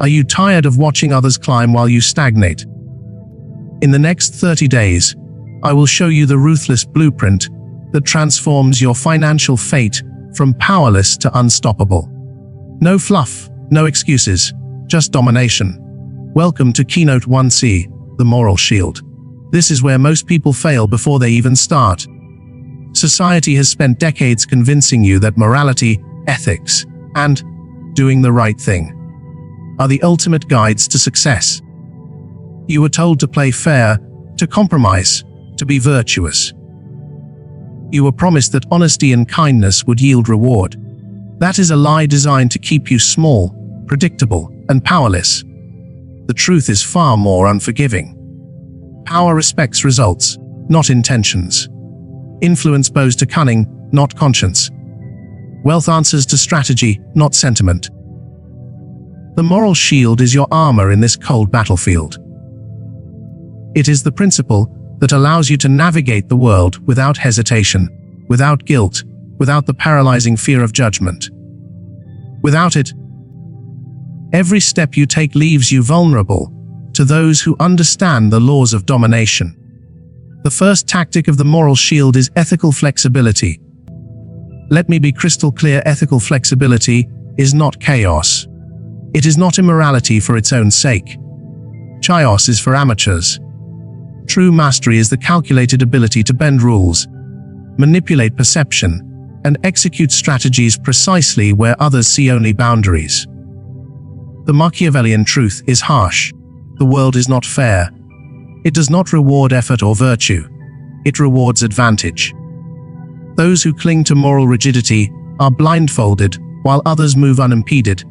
Are you tired of watching others climb while you stagnate? In the next 30 days, I will show you the ruthless blueprint that transforms your financial fate from powerless to unstoppable. No fluff, no excuses, just domination. Welcome to Keynote 1C, the moral shield. This is where most people fail before they even start. Society has spent decades convincing you that morality, ethics, and doing the right thing are the ultimate guides to success. You were told to play fair, to compromise, to be virtuous. You were promised that honesty and kindness would yield reward. That is a lie designed to keep you small, predictable, and powerless. The truth is far more unforgiving. Power respects results, not intentions. Influence bows to cunning, not conscience. Wealth answers to strategy, not sentiment. The moral shield is your armor in this cold battlefield. It is the principle that allows you to navigate the world without hesitation, without guilt, without the paralyzing fear of judgment. Without it, every step you take leaves you vulnerable to those who understand the laws of domination. The first tactic of the moral shield is ethical flexibility. Let me be crystal clear: ethical flexibility is not chaos. It is not immorality for its own sake. Chaos is for amateurs. True mastery is the calculated ability to bend rules, manipulate perception, and execute strategies precisely where others see only boundaries. The Machiavellian truth is harsh. The world is not fair. It does not reward effort or virtue. It rewards advantage. Those who cling to moral rigidity are blindfolded while others move unimpeded,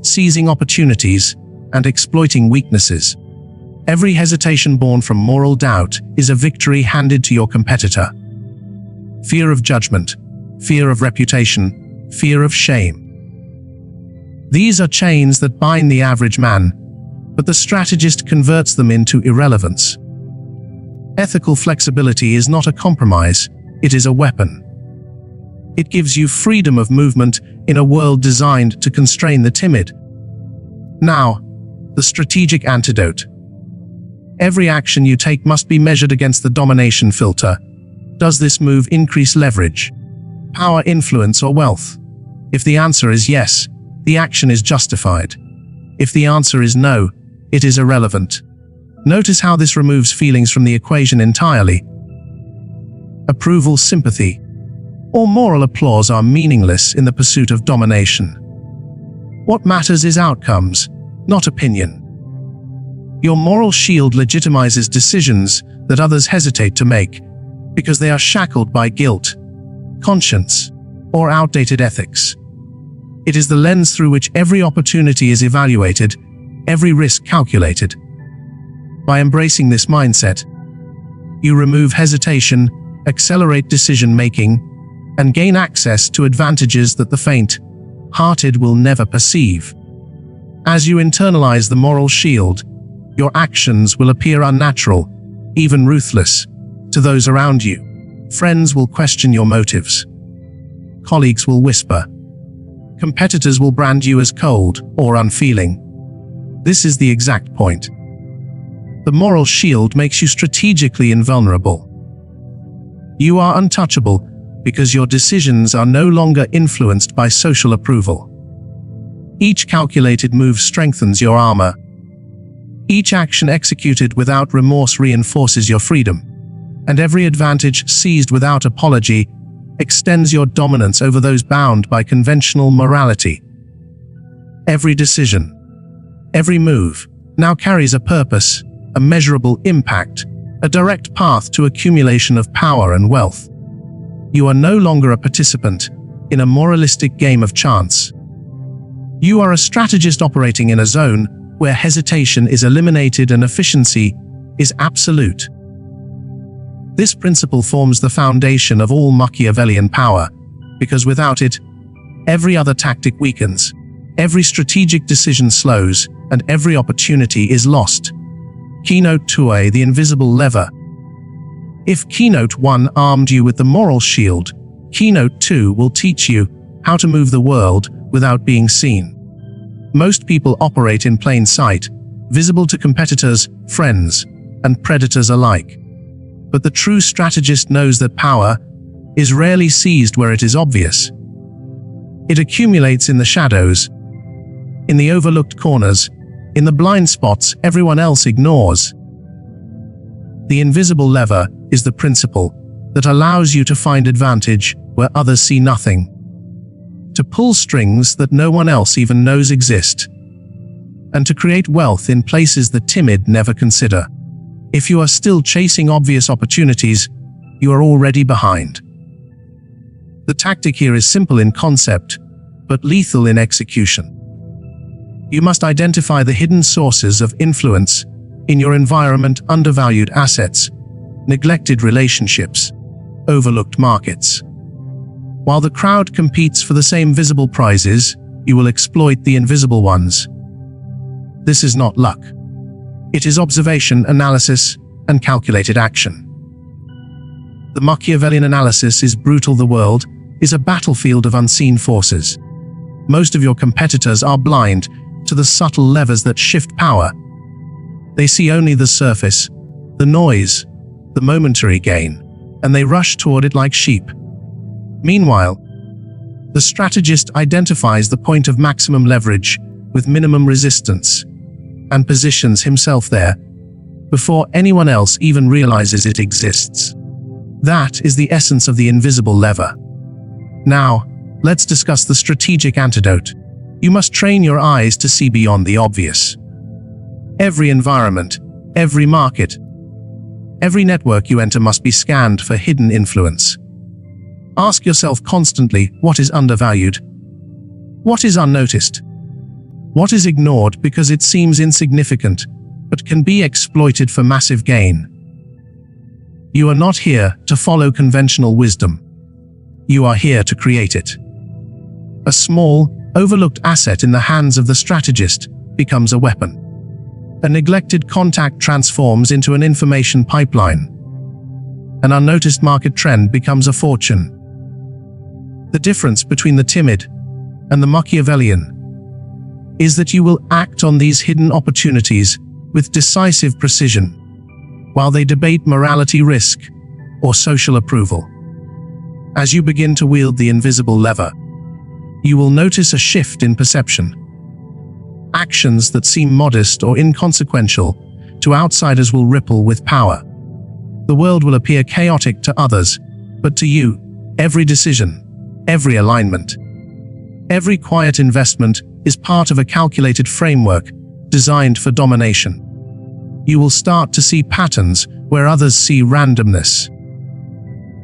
seizing opportunities and exploiting weaknesses. Every hesitation born from moral doubt is a victory handed to your competitor. Fear of judgment, fear of reputation, fear of shame. These are chains that bind the average man, but the strategist converts them into irrelevance. Ethical flexibility is not a compromise, it is a weapon. It gives you freedom of movement in a world designed to constrain the timid. Now, the strategic antidote. Every action you take must be measured against the domination filter. Does this move increase leverage, power, influence, or wealth? If the answer is yes, the action is justified. If the answer is no, it is irrelevant. Notice how this removes feelings from the equation entirely. Approval, sympathy, or moral applause are meaningless in the pursuit of domination. What matters is outcomes, not opinion. Your moral shield legitimizes decisions that others hesitate to make because they are shackled by guilt, conscience, or outdated ethics. It is the lens through which every opportunity is evaluated, every risk calculated. By embracing this mindset, you remove hesitation, accelerate decision-making, and gain access to advantages that the faint-hearted will never perceive. As you internalize the moral shield, your actions will appear unnatural, even ruthless, to those around you. Friends will question your motives. Colleagues will whisper. Competitors will brand you as cold or unfeeling. This is the exact point. The moral shield makes you strategically invulnerable. You are untouchable because your decisions are no longer influenced by social approval. Each calculated move strengthens your armor. Each action executed without remorse reinforces your freedom, and every advantage seized without apology extends your dominance over those bound by conventional morality. Every decision, every move, now carries a purpose, a measurable impact, a direct path to accumulation of power and wealth. You are no longer a participant in a moralistic game of chance. You are a strategist operating in a zone where hesitation is eliminated and efficiency is absolute. This principle forms the foundation of all Machiavellian power, because without it, every other tactic weakens, every strategic decision slows, and every opportunity is lost. Keynote 2A, the invisible lever. If Keynote 1 armed you with the moral shield, Keynote 2 will teach you how to move the world without being seen. Most people operate in plain sight, visible to competitors, friends, and predators alike. But the true strategist knows that power is rarely seized where it is obvious. It accumulates in the shadows, in the overlooked corners, in the blind spots everyone else ignores. The invisible lever is the principle that allows you to find advantage where others see nothing, to pull strings that no one else even knows exist, and to create wealth in places the timid never consider. If you are still chasing obvious opportunities, you are already behind. The tactic here is simple in concept, but lethal in execution. You must identify the hidden sources of influence in your environment, undervalued assets, neglected relationships, overlooked markets. While the crowd competes for the same visible prizes, you will exploit the invisible ones. This is not luck. It is observation, analysis, and calculated action. The Machiavellian analysis is brutal. The world is a battlefield of unseen forces. Most of your competitors are blind to the subtle levers that shift power. They see only the surface, the noise, the momentary gain, and they rush toward it like sheep. Meanwhile, the strategist identifies the point of maximum leverage with minimum resistance and positions himself there before anyone else even realizes it exists. That is the essence of the invisible lever. Now, let's discuss the strategic antidote. You must train your eyes to see beyond the obvious. Every environment, every market, every network you enter must be scanned for hidden influence. Ask yourself constantly, what is undervalued? What is unnoticed? What is ignored because it seems insignificant, but can be exploited for massive gain? You are not here to follow conventional wisdom. You are here to create it. A small, overlooked asset in the hands of the strategist becomes a weapon. A neglected contact transforms into an information pipeline. An unnoticed market trend becomes a fortune. The difference between the timid and the Machiavellian is that you will act on these hidden opportunities with decisive precision, while they debate morality, risk, or social approval. As you begin to wield the invisible lever, you will notice a shift in perception. Actions that seem modest or inconsequential to outsiders will ripple with power. The world will appear chaotic to others, but to you, every decision, every alignment, every quiet investment is part of a calculated framework designed for domination. You will start to see patterns where others see randomness.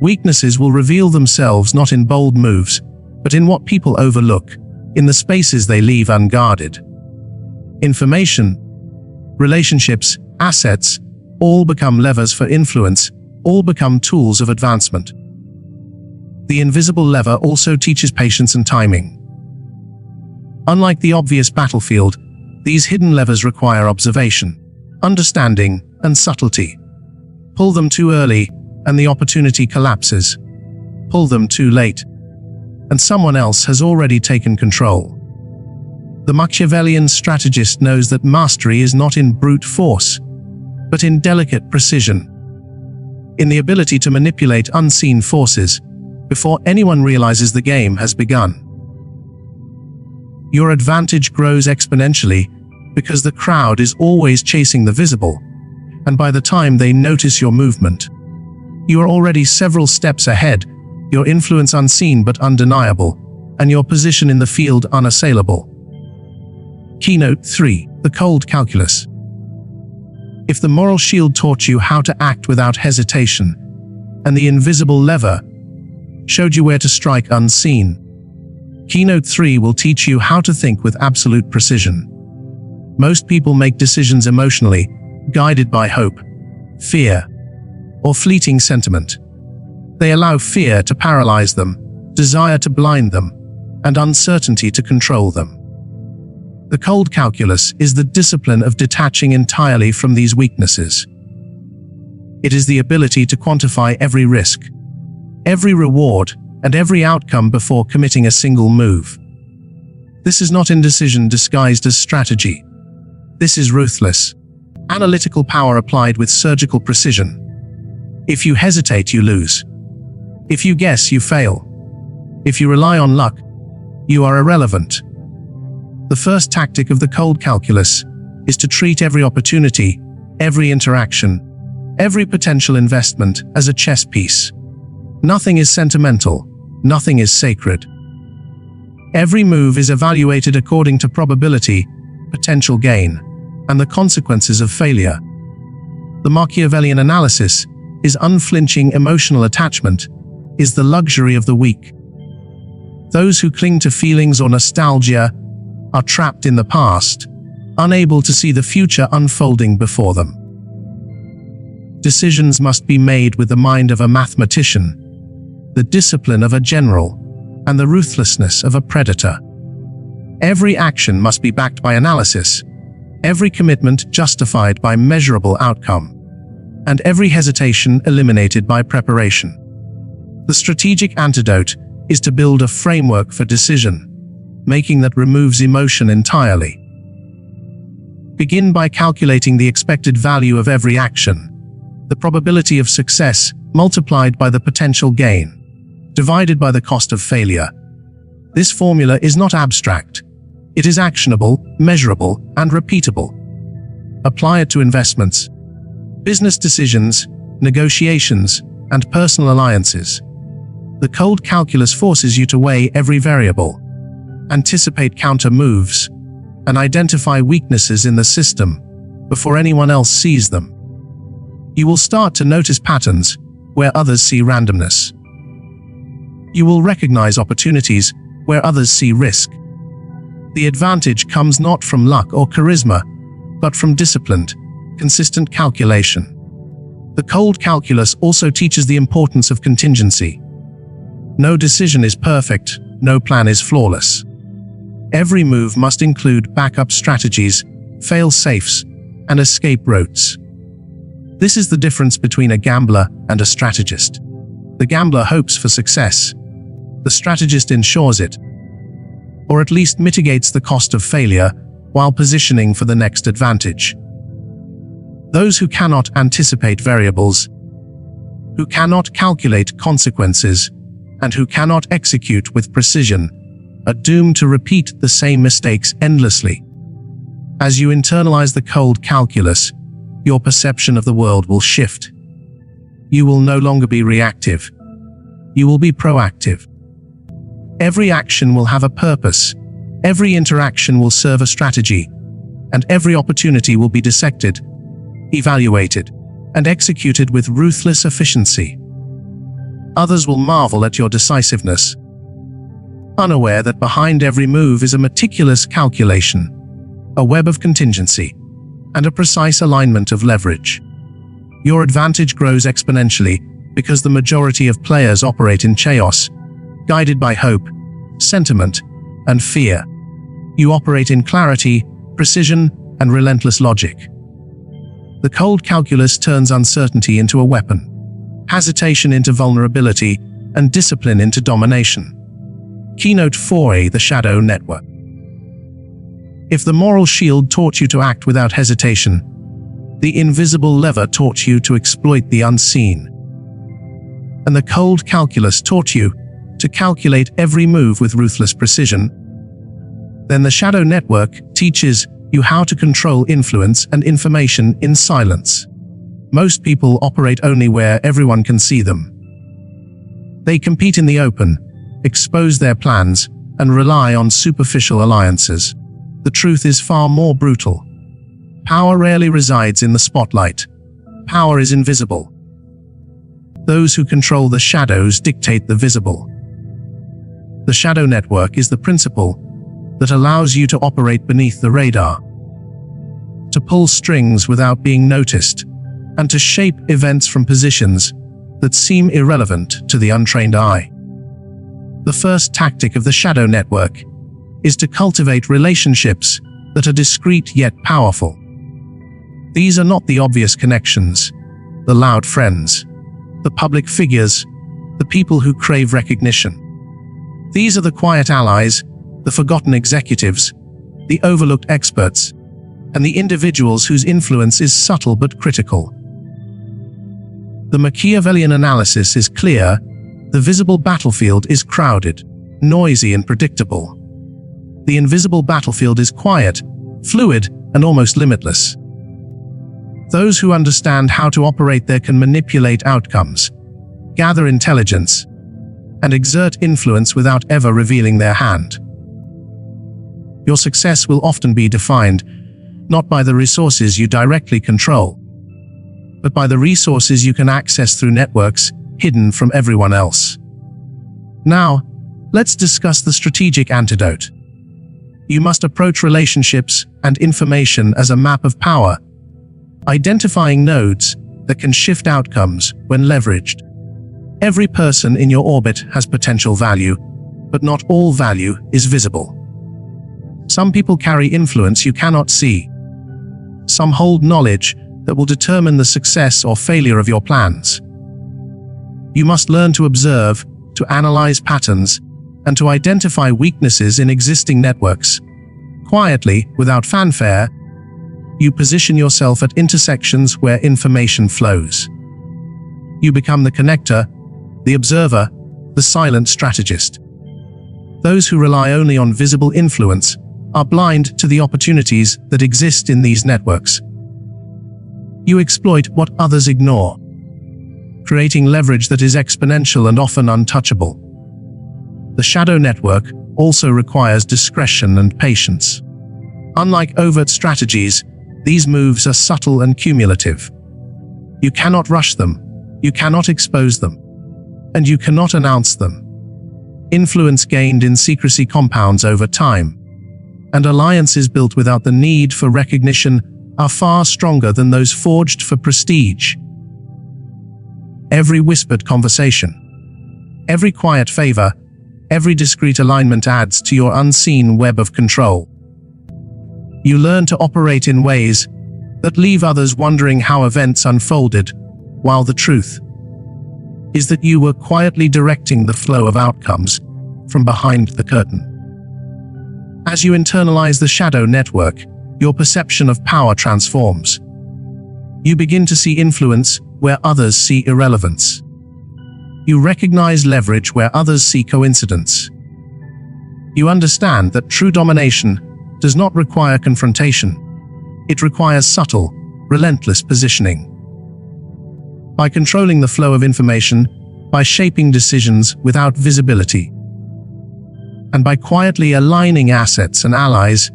Weaknesses will reveal themselves not in bold moves, but in what people overlook, in the spaces they leave unguarded. Information, relationships, assets, all become levers for influence, all become tools of advancement. The invisible lever also teaches patience and timing. Unlike the obvious battlefield, these hidden levers require observation, understanding, and subtlety. Pull them too early, and the opportunity collapses. Pull them too late, and someone else has already taken control. The Machiavellian strategist knows that mastery is not in brute force, but in delicate precision, in the ability to manipulate unseen forces before anyone realizes the game has begun. Your advantage grows exponentially because the crowd is always chasing the visible, and by the time they notice your movement, you are already several steps ahead, your influence unseen but undeniable, and your position in the field unassailable. Keynote 3: The Cold Calculus. If the moral shield taught you how to act without hesitation, and the invisible lever showed you where to strike unseen, Keynote 3 will teach you how to think with absolute precision. Most people make decisions emotionally, guided by hope, fear, or fleeting sentiment. They allow fear to paralyze them, desire to blind them, and uncertainty to control them. The cold calculus is the discipline of detaching entirely from these weaknesses. It is the ability to quantify every risk, every reward, and every outcome before committing a single move. This is not indecision disguised as strategy. This is ruthless. Analytical power applied with surgical precision. If you hesitate, you lose. If you guess, you fail. If you rely on luck, you are irrelevant. The first tactic of the cold calculus is to treat every opportunity, every interaction, every potential investment as a chess piece. Nothing is sentimental, nothing is sacred. Every move is evaluated according to probability, potential gain, and the consequences of failure. The Machiavellian analysis is unflinching emotional attachment, is the luxury of the weak. Those who cling to feelings or nostalgia are trapped in the past, unable to see the future unfolding before them. Decisions must be made with the mind of a mathematician, the discipline of a general, and the ruthlessness of a predator. Every action must be backed by analysis, every commitment justified by measurable outcome, and every hesitation eliminated by preparation. The strategic antidote is to build a framework for decision, making that removes emotion entirely. Begin by calculating the expected value of every action, the probability of success multiplied by the potential gain, divided by the cost of failure. This formula is not abstract. It is actionable, measurable, and repeatable. Apply it to investments, business decisions, negotiations, and personal alliances. The cold calculus forces you to weigh every variable, anticipate counter moves, and identify weaknesses in the system before anyone else sees them. You will start to notice patterns where others see randomness. You will recognize opportunities where others see risk. The advantage comes not from luck or charisma, but from disciplined, consistent calculation. The cold calculus also teaches the importance of contingency. No decision is perfect, no plan is flawless. Every move must include backup strategies, fail-safes, and escape routes. This is the difference between a gambler and a strategist. The gambler hopes for success. The strategist ensures it, or at least mitigates the cost of failure while positioning for the next advantage. Those who cannot anticipate variables, who cannot calculate consequences, and who cannot execute with precision are doomed to repeat the same mistakes endlessly. As you internalize the cold calculus, your perception of the world will shift. You will no longer be reactive. You will be proactive. Every action will have a purpose, every interaction will serve a strategy, and every opportunity will be dissected, evaluated, and executed with ruthless efficiency. Others will marvel at your decisiveness, unaware that behind every move is a meticulous calculation, a web of contingency, and a precise alignment of leverage. Your advantage grows exponentially because the majority of players operate in chaos, guided by hope, sentiment, and fear. You operate in clarity, precision, and relentless logic. The cold calculus turns uncertainty into a weapon, hesitation into vulnerability, and discipline into domination. Keynote 4A: The Shadow Network. If the moral shield taught you to act without hesitation, the invisible lever taught you to exploit the unseen. And the cold calculus taught you to calculate every move with ruthless precision. Then the shadow network teaches you how to control influence and information in silence. Most people operate only where everyone can see them. They compete in the open, expose their plans, and rely on superficial alliances. The truth is far more brutal. Power rarely resides in the spotlight. Power is invisible. Those who control the shadows dictate the visible. The shadow network is the principle that allows you to operate beneath the radar, to pull strings without being noticed, and to shape events from positions that seem irrelevant to the untrained eye. The first tactic of the shadow network is to cultivate relationships that are discreet yet powerful. These are not the obvious connections, the loud friends, the public figures, the people who crave recognition. These are the quiet allies, the forgotten executives, the overlooked experts, and the individuals whose influence is subtle but critical. The Machiavellian analysis is clear: the visible battlefield is crowded, noisy, and predictable. The invisible battlefield is quiet, fluid, and almost limitless. Those who understand how to operate there can manipulate outcomes, gather intelligence, and exert influence without ever revealing their hand. Your success will often be defined not by the resources you directly control, but by the resources you can access through networks hidden from everyone else. Now, let's discuss the strategic antidote. You must approach relationships and information as a map of power, identifying nodes that can shift outcomes when leveraged. Every person in your orbit has potential value, but not all value is visible. Some people carry influence you cannot see. Some hold knowledge that will determine the success or failure of your plans. You must learn to observe, to analyze patterns, and to identify weaknesses in existing networks. Quietly, without fanfare, you position yourself at intersections where information flows. You become the connector, the observer, the silent strategist. Those who rely only on visible influence are blind to the opportunities that exist in these networks. You exploit what others ignore, creating leverage that is exponential and often untouchable. The shadow network also requires discretion and patience. Unlike overt strategies, these moves are subtle and cumulative. You cannot rush them, you cannot expose them, and you cannot announce them. Influence gained in secrecy compounds over time, and alliances built without the need for recognition are far stronger than those forged for prestige. Every whispered conversation, every quiet favor, every discreet alignment adds to your unseen web of control. You learn to operate in ways that leave others wondering how events unfolded, while the truth is that you were quietly directing the flow of outcomes from behind the curtain. As you internalize the shadow network, your perception of power transforms. You begin to see influence where others see irrelevance. You recognize leverage where others see coincidence. You understand that true domination does not require confrontation. It requires subtle, relentless positioning. By controlling the flow of information, by shaping decisions without visibility, and by quietly aligning assets and allies,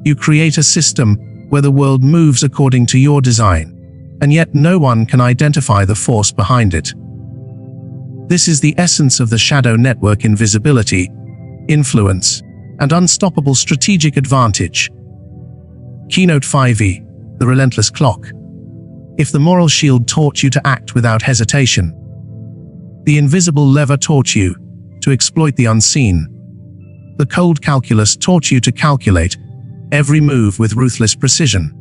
you create a system where the world moves according to your design, and yet no one can identify the force behind it. This is the essence of the shadow network: invisibility, influence, and unstoppable strategic advantage. Keynote 5e, the relentless clock. If the moral shield taught you to act without hesitation, the invisible lever taught you to exploit the unseen. The cold calculus taught you to calculate every move with ruthless precision.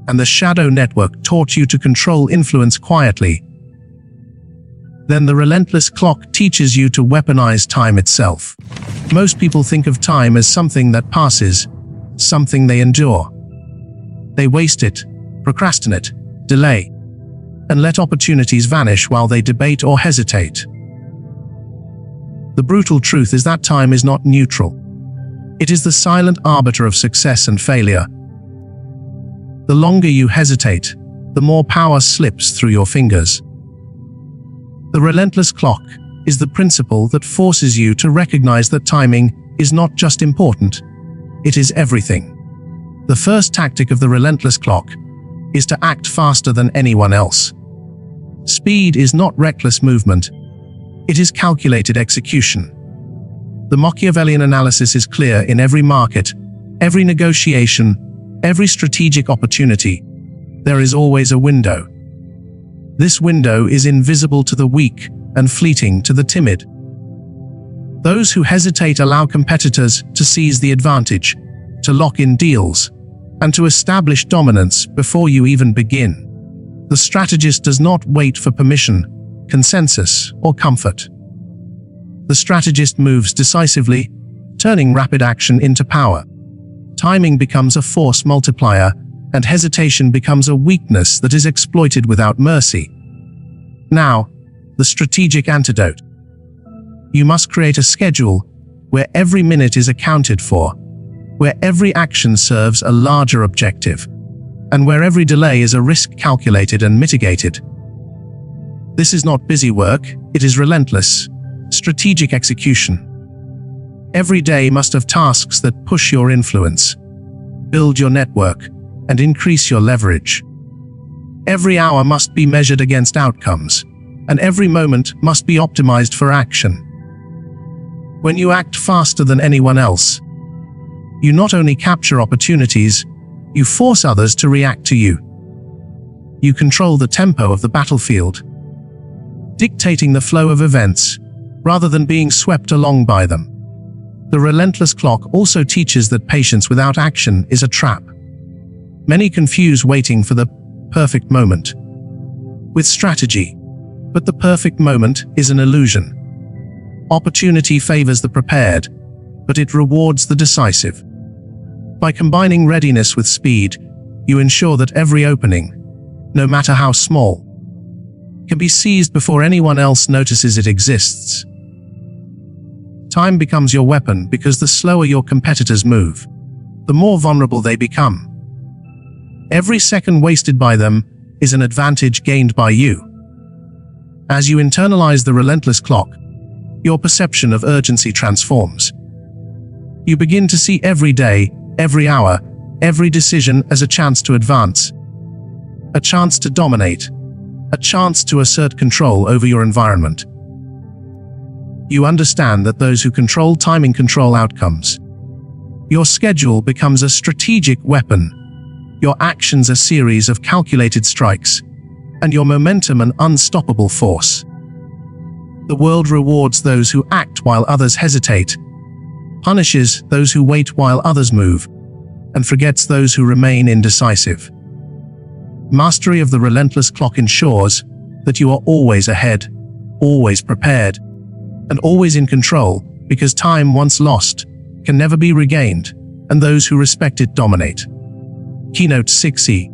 And the shadow network taught you to control influence quietly. Then the relentless clock teaches you to weaponize time itself. Most people think of time as something that passes, something they endure. They waste it, procrastinate, delay, and let opportunities vanish while they debate or hesitate. The brutal truth is that time is not neutral. It is the silent arbiter of success and failure. The longer you hesitate, the more power slips through your fingers. The relentless clock is the principle that forces you to recognize that timing is not just important, it is everything. The first tactic of the relentless clock is to act faster than anyone else. Speed is not reckless movement, it is calculated execution. The Machiavellian analysis is clear: in every market, every negotiation, every strategic opportunity, there is always a window. This window is invisible to the weak and fleeting to the timid. Those who hesitate allow competitors to seize the advantage, to lock in deals, and to establish dominance before you even begin. The strategist does not wait for permission, consensus, or comfort. The strategist moves decisively, turning rapid action into power. Timing becomes a force multiplier, and hesitation becomes a weakness that is exploited without mercy. Now, the strategic antidote. You must create a schedule where every minute is accounted for, where every action serves a larger objective, and where every delay is a risk calculated and mitigated. This is not busy work, it is relentless, strategic execution. Every day must have tasks that push your influence, build your network, and increase your leverage. Every hour must be measured against outcomes, and every moment must be optimized for action. When you act faster than anyone else, you not only capture opportunities, you force others to react to you. You control the tempo of the battlefield, dictating the flow of events, rather than being swept along by them. The relentless clock also teaches that patience without action is a trap. Many confuse waiting for the perfect moment with strategy, but the perfect moment is an illusion. Opportunity favors the prepared, but it rewards the decisive. By combining readiness with speed, you ensure that every opening, no matter how small, can be seized before anyone else notices it exists. Time becomes your weapon because the slower your competitors move, the more vulnerable they become. Every second wasted by them is an advantage gained by you. As you internalize the relentless clock, your perception of urgency transforms. You begin to see every day, every hour, every decision as a chance to advance, a chance to dominate, a chance to assert control over your environment. You understand that those who control timing control outcomes. Your schedule becomes a strategic weapon, your actions a series of calculated strikes, and your momentum an unstoppable force. The world rewards those who act while others hesitate, punishes those who wait while others move, and forgets those who remain indecisive. Mastery of the relentless clock ensures that you are always ahead, always prepared, and always in control, because time once lost can never be regained, and those who respect it dominate. Keynote 6e.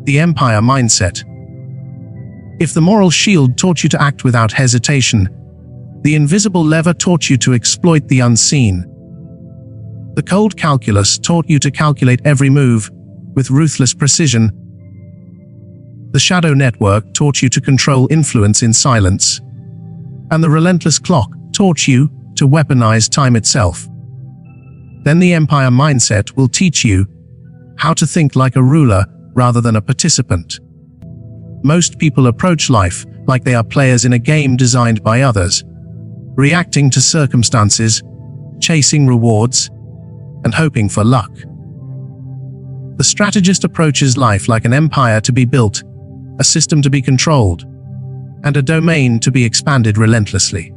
The Empire Mindset. If the moral shield taught you to act without hesitation, the invisible lever taught you to exploit the unseen. The cold calculus taught you to calculate every move with ruthless precision. The shadow network taught you to control influence in silence. And the relentless clock taught you to weaponize time itself. Then the Empire Mindset will teach you how to think like a ruler rather than a participant. Most people approach life like they are players in a game designed by others, reacting to circumstances, chasing rewards, and hoping for luck. The strategist approaches life like an empire to be built, a system to be controlled, and a domain to be expanded relentlessly.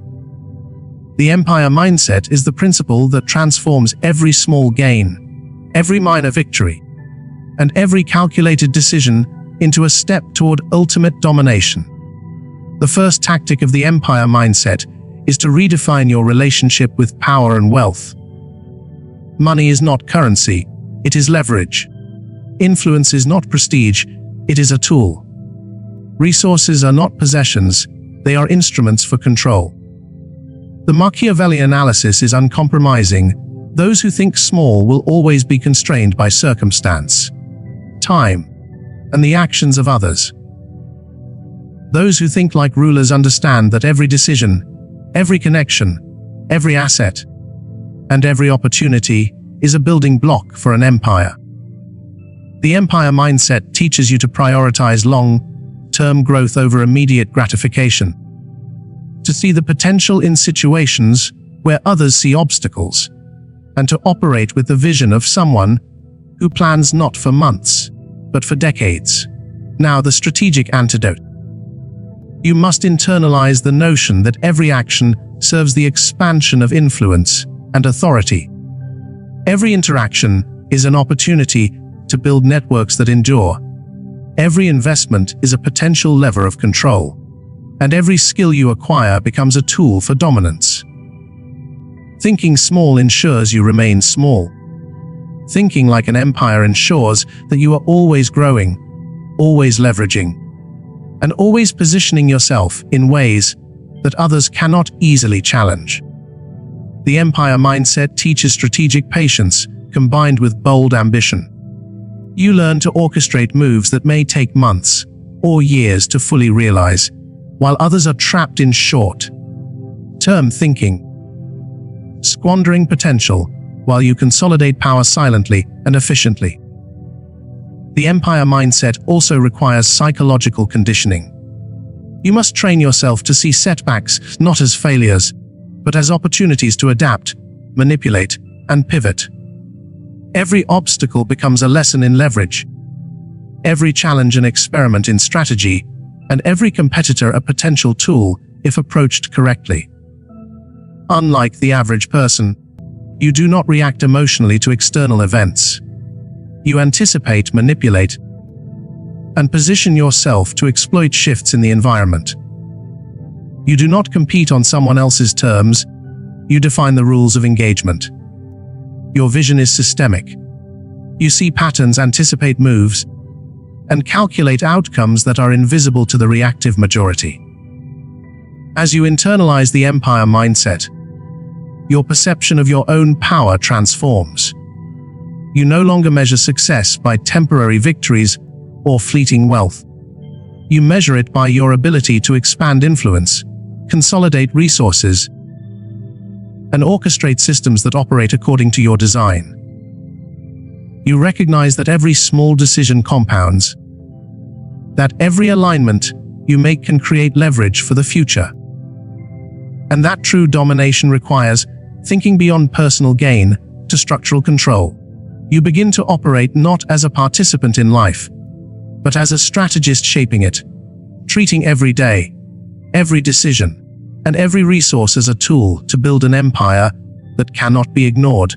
The Empire Mindset is the principle that transforms every small gain, every minor victory, and every calculated decision into a step toward ultimate domination. The first tactic of the Empire Mindset is to redefine your relationship with power and wealth. Money is not currency, it is leverage. Influence is not prestige, it is a tool. Resources are not possessions, they are instruments for control. The Machiavellian analysis is uncompromising. Those who think small will always be constrained by circumstance, time, and the actions of others. Those who think like rulers understand that every decision, every connection, every asset, and every opportunity is a building block for an empire. The Empire Mindset teaches you to prioritize long-term growth over immediate gratification, to see the potential in situations where others see obstacles, and to operate with the vision of someone who plans not for months, but for decades. Now, the strategic antidote. You must internalize the notion that every action serves the expansion of influence and authority. Every interaction is an opportunity to build networks that endure. Every investment is a potential lever of control, and every skill you acquire becomes a tool for dominance. Thinking small ensures you remain small. Thinking like an empire ensures that you are always growing, always leveraging, and always positioning yourself in ways that others cannot easily challenge. The empire mindset teaches strategic patience combined with bold ambition. You learn to orchestrate moves that may take months or years to fully realize, while others are trapped in short-term thinking, squandering potential while you consolidate power silently and efficiently. The empire mindset also requires psychological conditioning. You must train yourself to see setbacks not as failures, but as opportunities to adapt, manipulate, and pivot. Every obstacle becomes a lesson in leverage, every challenge an experiment in strategy, and every competitor a potential tool if approached correctly. Unlike the average person, you do not react emotionally to external events. You anticipate, manipulate, and position yourself to exploit shifts in the environment. You do not compete on someone else's terms, you define the rules of engagement. Your vision is systemic. You see patterns, anticipate moves, and calculate outcomes that are invisible to the reactive majority. As you internalize the empire mindset, your perception of your own power transforms. You no longer measure success by temporary victories or fleeting wealth. You measure it by your ability to expand influence, consolidate resources, and orchestrate systems that operate according to your design. You recognize that every small decision compounds, that every alignment you make can create leverage for the future, and that true domination requires thinking beyond personal gain to structural control. You begin to operate not as a participant in life, but as a strategist shaping it, treating every day, every decision, and every resource as a tool to build an empire that cannot be ignored,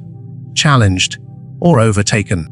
challenged, or overtaken.